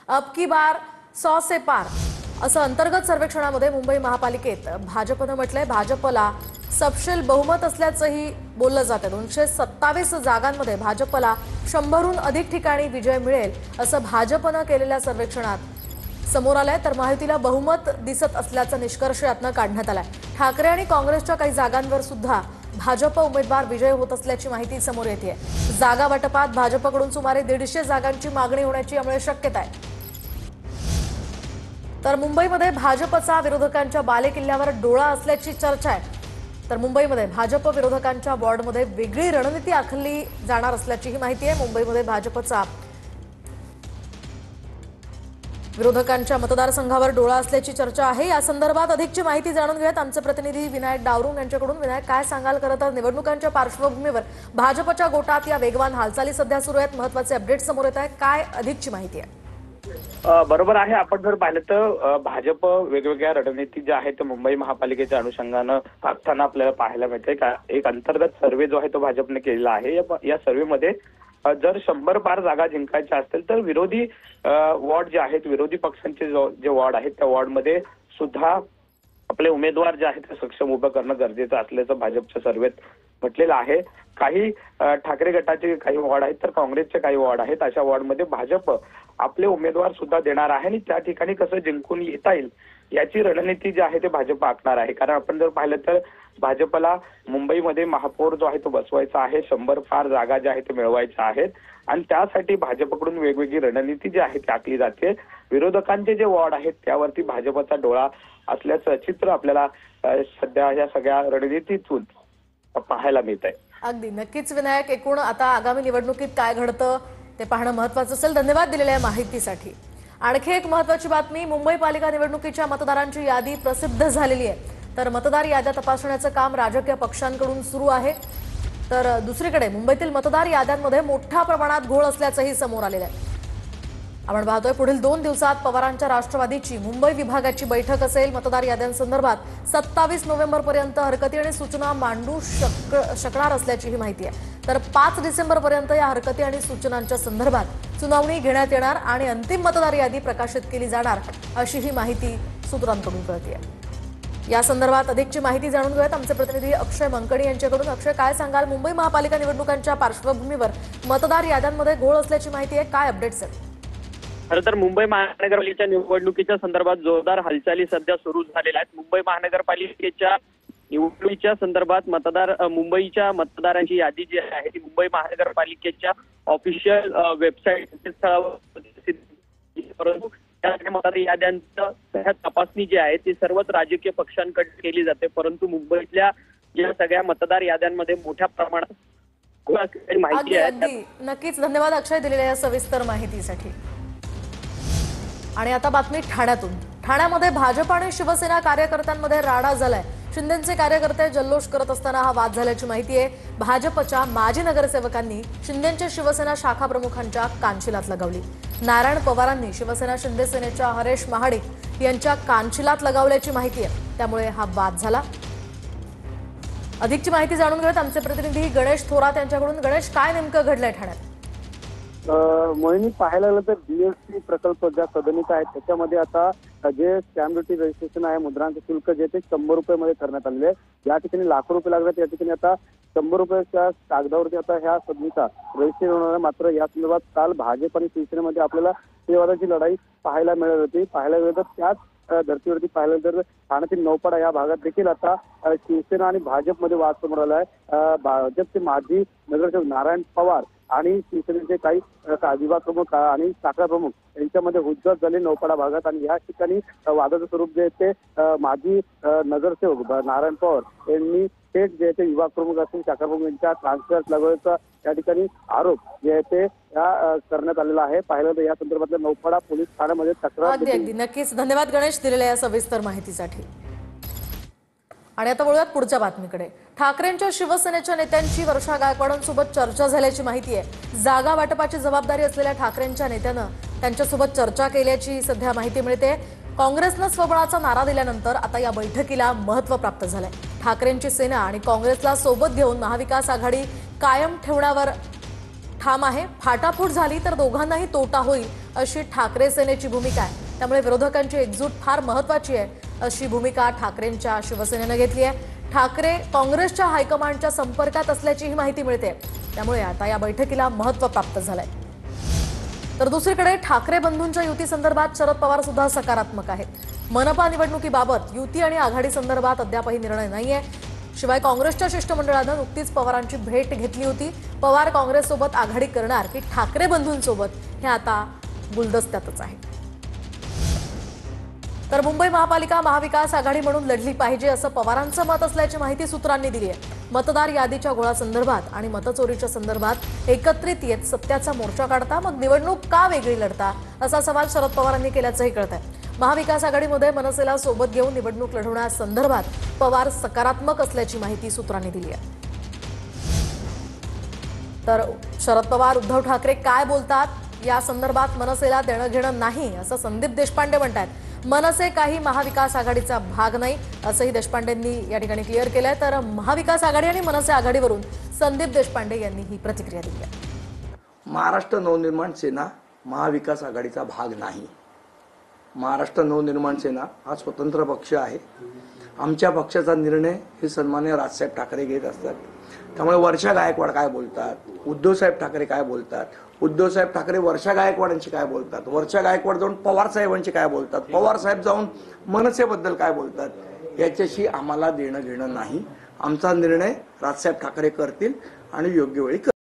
अब की बार 100 से पार असं अंतर्गत सर्वेक्षणामध्ये मुंबई महापालिकेत भाजपनं म्हटलंय। भाजपला सबशेल बहुमत असल्याचंही बोललं जातं। 227 जागांमध्ये भाजपला 100हून अधिक ठिकाणी विजय मिळेल असं भाजपनं केलेल्या सर्वेक्षणात समोर आलंय। तर महायुतीला बहुमत दिसत असल्याचा निष्कर्ष यातनं काढण्यात आलाय। ठाकरे आणि काँग्रेसच्या काही जागांवर सुद्धा भाजप उमेदवार विजय होत असल्याची माहिती समोर येते। जागा वाटपात भाजपकडून सुमारे 150 जागांची मागणी होण्याची यामुळे शक्यता आहे। तर मुंबईमध्ये भाजपचा विरोधकांच्या बालेकिल्ल्यावर डोळा असल्याची चर्चा आहे। तर मुंबईमध्ये भाजप विरोधकांच्या वॉर्डमध्ये वेगळी रणनीती आखली जाणार असल्याची माहिती आहे। मुंबईमध्ये भाजपचा विरोधकांच्या मतदारसंघावर डोळा असल्याची चर्चा आहे। या संदर्भात अधिकची माहिती जाणून घेऊयात आमचे प्रतिनिधी विनायक डावरुंग यांच्याकडून। विनायक, काय सांगाल? खरं तर निवडणुकांच्या पार्श्वभूमीवर भाजपच्या गोटात या वेगवान हालचाली सध्या सुरू आहेत, महत्त्वाचे अपडेट समोर येत आहेत, काय अधिकची माहिती आहे? बरोबर आहे। आपण जर पाहिलं तर भाजप वेगवेगळ्या रणनीती ज्या आहेत मुंबई महापालिकेच्या अनुषंगानं आखताना आपल्याला पाहायला मिळते। का एक अंतर्गत सर्व्हे जो आहे तो भाजपने केलेला आहे। या सर्व्हेमध्ये जर 100 पार जागा जिंकायच्या असतील तर विरोधी वॉर्ड जे आहेत, विरोधी पक्षांचे जे वॉर्ड आहेत त्या वॉर्डमध्ये सुद्धा आपले उमेदवार जे आहेत ते सक्षम उभं करणं गरजेचं असल्याचं भाजपच्या सर्व्हेत म्हटलेलं आहे। काही ठाकरे गटाचे काही वॉर्ड आहेत तर काँग्रेसचे काही वॉर्ड आहेत। अशा वॉर्डमध्ये भाजप आपले उमेदवार सुद्धा देणार आहे आणि त्या ठिकाणी कसं जिंकून येता येईल याची रणनीती जी आहे ते भाजप आखणार आहे। कारण आपण जर पाहिलं तर भाजपला मुंबईमध्ये महापौर जो आहे तो बसवायचा आहे, 100 पार जागा ज्या आहेत ते मिळवायच्या आहेत आणि त्यासाठी भाजपकडून वेगवेगळी रणनीती जी आहे ती आखली जाते। विरोधकांचे जे वॉर्ड आहेत त्यावरती भाजपचा डोळा असल्याचं चित्र आपल्याला सध्या या सगळ्या रणनीतीतून पाहायला मिळत आहे। अगदी नक्कीच विनायक, एकूण आता आगामी निवडणुकीत काय घडतं ते पाहणं महत्त्वाचं असेल। धन्यवाद दिलेल्या माहितीसाठी। आणखी एक महत्त्वाची बातमी, मुंबई पालिका निवडणुकीच्या मतदारांची यादी प्रसिद्ध झालेली आहे। तर मतदार याद्या तपासण्याचं काम राजकीय पक्षांकडून सुरू आहे। तर दुसरीकडे मुंबईतील मतदार याद्यांमध्ये मोठ्या प्रमाणात घोळ असल्याचंही समोर आलेलं आहे। आपण पाहतोय पुढील 2 दिवसात पवारांच्या राष्ट्रवादीची मुंबई विभागाची बैठक असेल। मतदार याद्यांसंदर्भात 27 नोव्हेंबरपर्यंत हरकती आणि सूचना मांडू शकणार असल्याची ही माहिती आहे। तर 5 डिसेंबरपर्यंत या हरकती आणि सूचनांच्या संदर्भात सुनावणी घेण्यात येणार आणि अंतिम मतदार यादी प्रकाशित केली जाणार अशी ही माहिती सूत्रांकडून कळते। या संदर्भात अधिकची माहिती जाणून घेऊयात आमचे प्रतिनिधी अक्षय मंकणी यांच्याकडून। अक्षय, काय सांगाल? मुंबई महापालिका निवडणुकांच्या पार्श्वभूमीवर मतदार याद्यांमध्ये घोळ असल्याची माहिती आहे, काय अपडेट्स आहेत? खरं तर मुंबई महानगरपालिकेच्या निवडणुकीच्या संदर्भात जोरदार हालचाली सध्या सुरू झालेल्या आहेत। मुंबई महानगरपालिकेच्या निवडणुकीच्या संदर्भात मुंबईच्या मतदारांची यादी जी आहे ती मुंबई महानगरपालिकेच्या ऑफिशियल वेबसाईट परंतु त्या मतदार याद्यांचं तपासणी जी आहे ती सर्वच राजकीय पक्षांकडे केली जाते। परंतु मुंबईतल्या या सगळ्या मतदार याद्यांमध्ये मोठ्या प्रमाणात माहिती आहे। नक्कीच धन्यवाद अक्षय दिलेल्या या सविस्तर माहितीसाठी। आणि आता बातमी ठाण्यातून। ठाण्यामध्ये भाजप आणि शिवसेना कार्यकर्त्यांमध्ये राडा झालाय। शिंदेंचे कार्यकर्ते जल्लोष करत असताना हा वाद झाल्याची माहिती आहे। भाजपच्या माजी नगरसेवकांनी शिंदेंच्या शिवसेना शाखा प्रमुखांच्या कानशिलात लगावली। नारायण पवारांनी शिवसेना शिंदे सेनेच्या हरेश महाडिक यांच्या कानशिलात लगावल्याची माहिती आहे। त्यामुळे हा वाद झाला। अधिकची माहिती जाणून घेऊयात आमचे प्रतिनिधी गणेश थोरात यांच्याकडून। गणेश, काय नेमकं घडलंय ठाण्यात? मोहिनी, पाहायला गेलं तर बीएसटी प्रकल्प ज्या सदनिका आहेत त्याच्यामध्ये आता जे स्टॅम्प ड्युटी रजिस्ट्रेशन आहे, मुद्रांक शुल्क जे ते 100 रुपये मध्ये करण्यात आलेले आहे। या ठिकाणी लाखो रुपये लागतात, या ठिकाणी आता 100 रुपयाच्या कागदावरती आता ह्या सदनिका रजिस्ट्रेशन होणार आहे। मात्र या संदर्भात काल भाजप आणि शिवसेनेमध्ये आपल्याला विवादाची लढाई पाहायला मिळत होती। पाहायला गेलं तर त्याच धर्तीवरती पाहिलं तर ठाण्यातील नौपाडा या भागात देखील आता शिवसेना आणि भाजपमध्ये वाद समोर आला आहे। भाजपचे माजी नगरसेवक नारायण पवार आणि शिवसेनेचे काही विभाग प्रमुख आणि शाखा प्रमुख यांच्यामध्ये हुज्जत झाली नौपाडा भागात। आणि या ठिकाणी वादाचं स्वरूप जे आहे ते माजी नगरसेवक नारायण पवार यांनी थेट जे ते विभाग प्रमुख असतील शाखा प्रमुख यांच्या ट्रान्सफर लागवण्याचा या ठिकाणी आरोप जे आहे ते करण्यात आलेला आहे। पाहिलं तर या संदर्भातल्या नौपाडा पोलीस ठाण्यामध्ये तक्रार। अगदी नक्कीच धन्यवाद गणेश दिलेल्या या सविस्तर माहितीसाठी। आणि आता वळूयात पुढच्या बातमीकडे। ठाकरेंच्या शिवसेनेच्या नेत्यांची वर्षा गायकवाडांसोबत चर्चा झाल्याची माहिती आहे। जागा वाटपाची जबाबदारी असलेल्या ठाकरेंच्या नेत्यानं त्यांच्यासोबत चर्चा केल्याची सध्या माहिती मिळते। काँग्रेसनं स्वबळाचा नारा दिल्यानंतर आता या बैठकीला महत्त्व प्राप्त झालंय। ठाकरेंची सेना आणि काँग्रेसला सोबत घेऊन महाविकास आघाडी कायम ठेवण्यावर ठाम आहे। फाटाफूट झाली तर दोघांनाही तोटा होईल अशी ठाकरे सेनेची भूमिका आहे। त्यामुळे विरोधकांची एकजूट फार महत्त्वाची आहे अशी भूमिका ठाकरेंच्या शिवसेनेनं घेतली आहे। ठाकरे काँग्रेसच्या हायकमांडच्या संपर्कात असल्याची ही माहिती मिळते। त्यामुळे आता या बैठकीला महत्त्व प्राप्त झालंय। तर दुसरीकडे ठाकरे बंधूंच्या युती संदर्भात शरद पवार सुद्धा सकारात्मक आहेत। मनपा निवडणुकीबाबत युती आणि आघाडी संदर्भात अद्यापही निर्णय नाहीये। शिवाय काँग्रेसच्या शिष्टमंडळानं नुकतीच पवारांची भेट घेतली होती। पवार काँग्रेससोबत आघाडी करणार की ठाकरे बंधूंसोबत हे आता गुलदस्त्यातच आहे। तर मुंबई महापालिका महाविकास आघाडी म्हणून लढली पाहिजे असं पवारांचं मत असल्याची माहिती सूत्रांनी दिली आहे। मतदार यादीच्या गोळासंदर्भात आणि मतचोरीच्या संदर्भात एकत्रित येत सत्याचा मोर्चा काढता मग निवडणूक का वेगळी लढता असा सवाल शरद पवारांनी केल्याचंही कळतंय। महाविकास आघाडीमध्ये मनसेला सोबत घेऊन निवडणूक लढवण्यासंदर्भात पवार सकारात्मक असल्याची माहिती सूत्रांनी दिली आहे। तर शरद पवार उद्धव ठाकरे काय बोलतात या संदर्भात मनसेला देणं घेणं नाही असं संदीप देशपांडे म्हणतात। मनसे काही महाविकास आघाडीचा भाग नाही असंही देशपांडेंनी या ठिकाणी क्लिअर केलंय। तर महाविकास आघाडी आणि मनसे आघाडीवरून संदीप देशपांडे यांनी ही प्रतिक्रिया दिली आहे। महाराष्ट्र नवनिर्माण सेना महाविकास आघाडीचा भाग नाही। महाराष्ट्र नवनिर्माण सेना हा स्वतंत्र पक्ष आहे। आमच्या पक्षाचा निर्णय हे सन्माननीय राजसाहेब ठाकरे घेत असतात। त्यामुळे वर्षा गायकवाड काय बोलतात, उद्धवसाहेब ठाकरे काय बोलतात, उद्धवसाहेब ठाकरे वर्षा गायकवाडांची काय बोलतात, वर्षा गायकवाड जाऊन पवार साहेबांची काय बोलतात, पवार साहेब जाऊन मनसेबद्दल काय बोलतात याच्याशी आम्हाला देणं घेणं नाही। आमचा निर्णय राजसाहेब ठाकरे करतील आणि योग्य वेळी